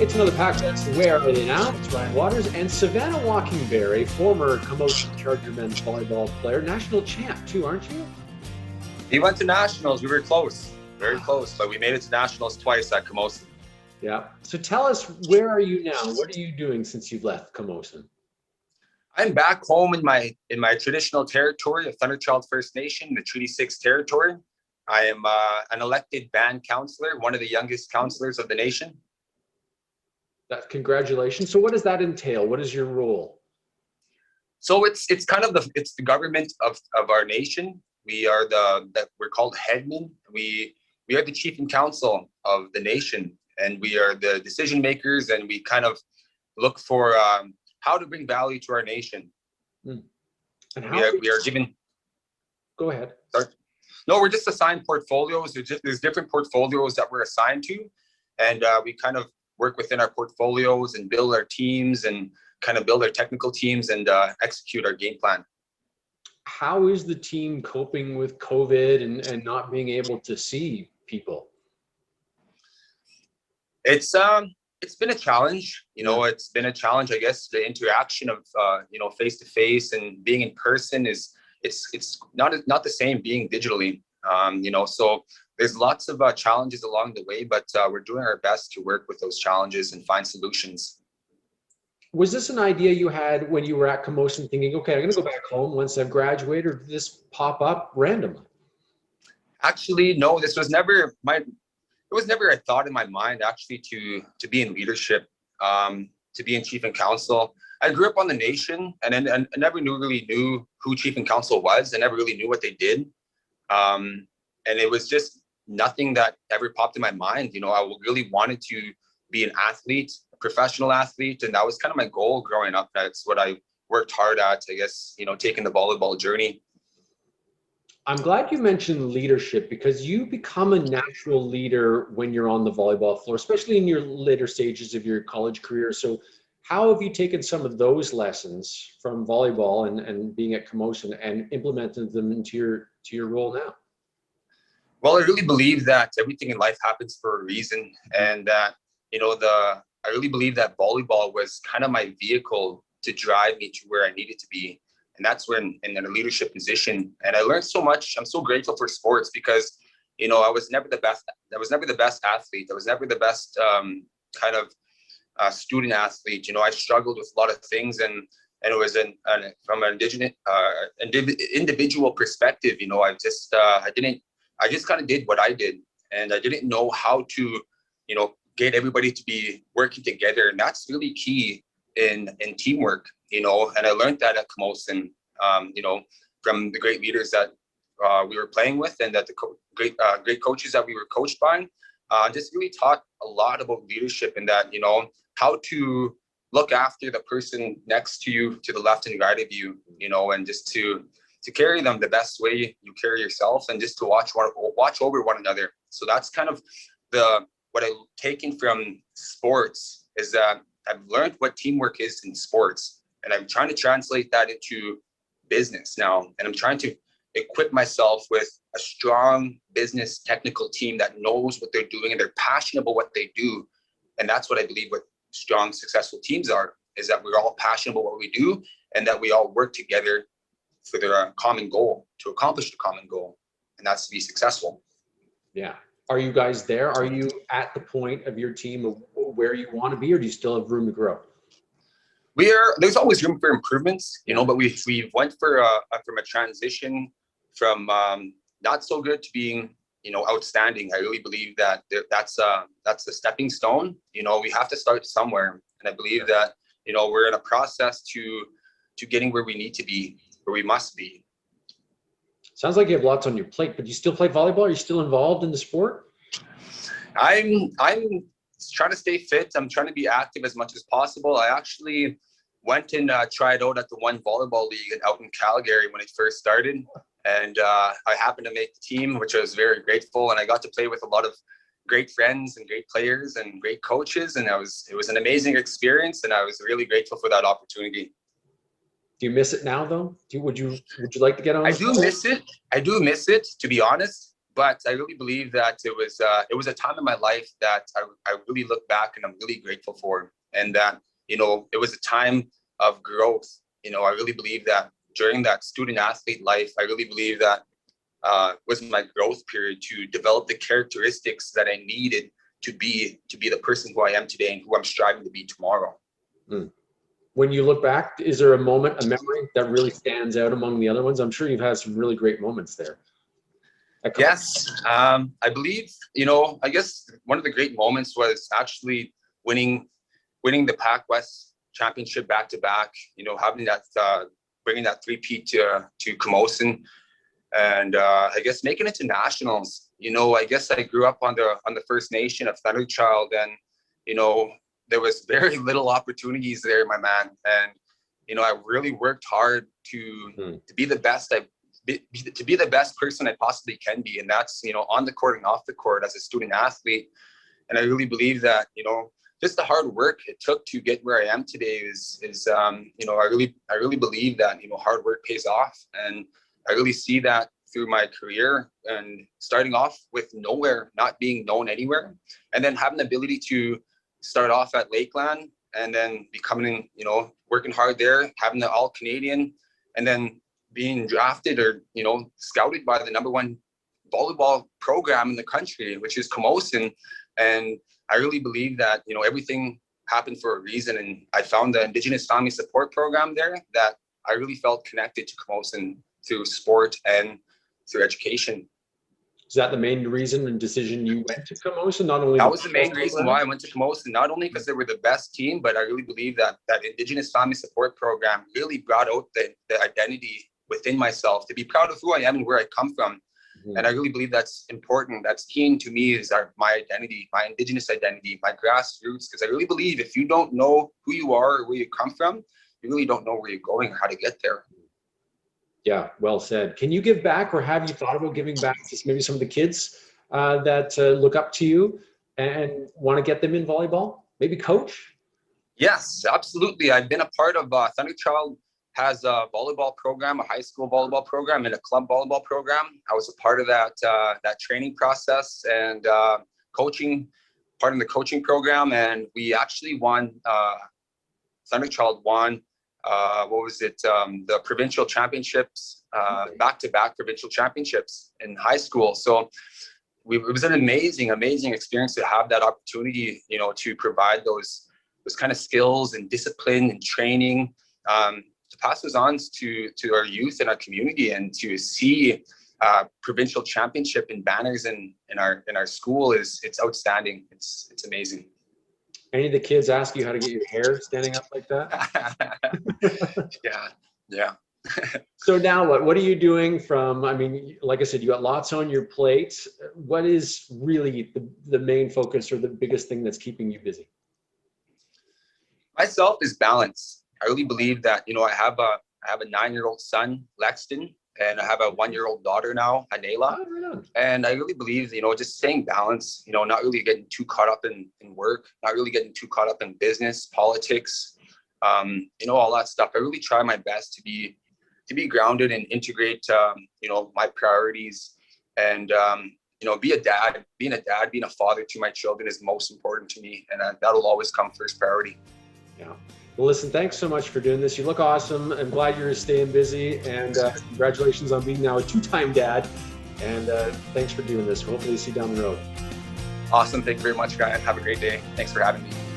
It's another PACWEST. Where are they now? It's Ryan Waters and Savana Walkingbear, a former Camosun Chargers men's volleyball player, national champ too, aren't you? He went to nationals. We were close, very close, but we made it to nationals twice at Camosun. Yeah. So tell us, where are you now? What are you doing since you've left Camosun? I'm back home in my traditional territory of Thunderchild First Nation, the Treaty 6 territory. I am an elected band counselor, one of the youngest counselors of the nation. Congratulations. So what does that entail? What is your role? So it's kind of the government of our nation. We are we're called headmen. We are the chief and council of the nation, and we are the decision makers, and we kind of look for how to bring value to our nation. And we are given. Go ahead. Sorry. No, we're just assigned portfolios. There's different portfolios that we're assigned to, and we kind of work within our portfolios and build our teams and kind of build our technical teams and execute our game plan. How is the team coping with COVID and not being able to see people? It's been a challenge. It's been a challenge. I guess the interaction of face to face and being in person it's not the same being digitally. So there's lots of challenges along the way, but we're doing our best to work with those challenges and find solutions. Was this an idea you had when you were at Camosun, thinking, okay, I'm going to go back home once I've graduated, or did this pop up randomly? Actually, no, this was never it was never a thought in my mind, actually, to be in leadership, to be in chief and council. I grew up on the nation, and I never really knew who chief and council was. I never really knew what they did. And it was just nothing that ever popped in my mind. I really wanted to be an athlete, a professional athlete. And that was kind of my goal growing up. That's what I worked hard at, I guess, taking the volleyball journey. I'm glad you mentioned leadership, because you become a natural leader when you're on the volleyball floor, especially in your later stages of your college career. So how have you taken some of those lessons from volleyball and being at Camosun and implemented them into your role now? Well, I really believe that everything in life happens for a reason, and that I really believe that volleyball was kind of my vehicle to drive me to where I needed to be, and that's when in a leadership position. And I learned so much. I'm so grateful for sports, because I was never the best. I was never the best athlete. I was never the best kind of student athlete. I struggled with a lot of things, and it was from an individual perspective. I just kind of did what I did, and I didn't know how to, get everybody to be working together. And that's really key in teamwork, and I learned that at Camosun, from the great leaders that we were playing with, and that the great coaches that we were coached by, just really taught a lot about leadership, and that, how to look after the person next to you, to the left and right of you, and just to carry them the best way you carry yourself, and just to watch over one another. So that's kind of what I've taken from sports, is that I've learned what teamwork is in sports, and I'm trying to translate that into business now. And I'm trying to equip myself with a strong business technical team that knows what they're doing and they're passionate about what they do. And that's what I believe what strong, successful teams are, is that we're all passionate about what we do, and that we all work together for their common goal, to accomplish the common goal, and that's to be successful. Yeah. Are you guys there? Are you at the point of your team of where you want to be, or do you still have room to grow? There's always room for improvements, but we went from a transition from not so good to being, outstanding. I really believe that that's the stepping stone. We have to start somewhere, and I believe that we're in a process to getting where we need to be, where we must be. Sounds like you have lots on your plate, but you still play volleyball? Are you still involved in the sport? I'm trying to stay fit. I'm trying to be active as much as possible. I actually went and tried out at the one volleyball league out in Calgary when it first started, and I happened to make the team, which I was very grateful. And I got to play with a lot of great friends and great players and great coaches, and it was an amazing experience, and I was really grateful for that opportunity. Do you miss it now, though? Would you like to get on? I do miss it. I do miss it, to be honest. but I really believe that it was a time in my life that I really look back and I'm really grateful for, and that, you know, it was a time of growth. You know, I really believe that during that student athlete life, I really believe that was my growth period to develop the characteristics that I needed to be the person who I am today and who I'm striving to be tomorrow. When you look back, is there a moment, a memory that really stands out among the other ones? I'm sure you've had some really great moments there. Yes, I believe, you know, I guess one of the great moments was actually winning the PACWEST championship back to back. You know, having that, bringing that three-peat to Camosun, and I guess making it to nationals. You know, I guess I grew up on the First Nation of Thunderchild, and you know, there was very little opportunities there, my man. And you know, I really worked hard to be the best to be the best person I possibly can be, and that's, you know, on the court and off the court as a student athlete. And I really believe that, you know, just the hard work it took to get where I am today is you know, I really believe that, you know, hard work pays off, and I really see that through my career, and starting off with nowhere, not being known anywhere, and then having the ability to start off at Lakeland, and then becoming, you know, working hard there, having the all Canadian, and then being drafted or, you know, scouted by the #1 volleyball program in the country, which is Camosun. And I really believe that, you know, everything happened for a reason. And I found the Indigenous Family Support Program there that I really felt connected to Camosun through sport and through education. Is that the main reason and decision you went to Camosun? Not only that was the main reason why I went to Camosun, not only because they were the best team, but I really believe that that Indigenous Family Support Program really brought out the identity within myself, to be proud of who I am and where I come from. And I really believe that's important. That's key to me, is my identity, my Indigenous identity, my grassroots. Because I really believe if you don't know who you are or where you come from, you really don't know where you're going or how to get there. Yeah, well said. Can you give back, or have you thought about giving back to maybe some of the kids that look up to you and want to get them in volleyball? Maybe coach? Yes, absolutely. I've been a part of Thunderchild has a volleyball program, a high school volleyball program, and a club volleyball program. I was a part of that training process and coaching, part of the coaching program, and we actually won. Thunderchild won. The provincial championships, back-to-back provincial championships in high school. So it was an amazing experience to have that opportunity, you know, to provide those kind of skills and discipline and training. To pass those on to our youth and our community, and to see provincial championship and banners in our school it's outstanding. It's amazing. Any of the kids ask you how to get your hair standing up like that? Yeah. So now what are you doing from, I mean, like I said, you got lots on your plate. What is really the main focus or the biggest thing that's keeping you busy? Myself is balance. I really believe that, you know, I have a 9-year-old son, Lexton, and I have a 1-year-old daughter now, Anela. Oh, right on. And I really believe, you know, just staying balanced, you know, not really getting too caught up in work, not really getting too caught up in business, politics, you know, all that stuff. I really try my best to be grounded and integrate, you know, my priorities, and, you know, being a dad, being a father to my children is most important to me. And that'll always come first priority. Yeah. Well, listen, thanks so much for doing this. You look awesome. I'm glad you're staying busy, and congratulations on being now a 2-time dad. And thanks for doing this. Hopefully see you down the road. Awesome. Thank you very much, Ryan. Have a great day. Thanks for having me.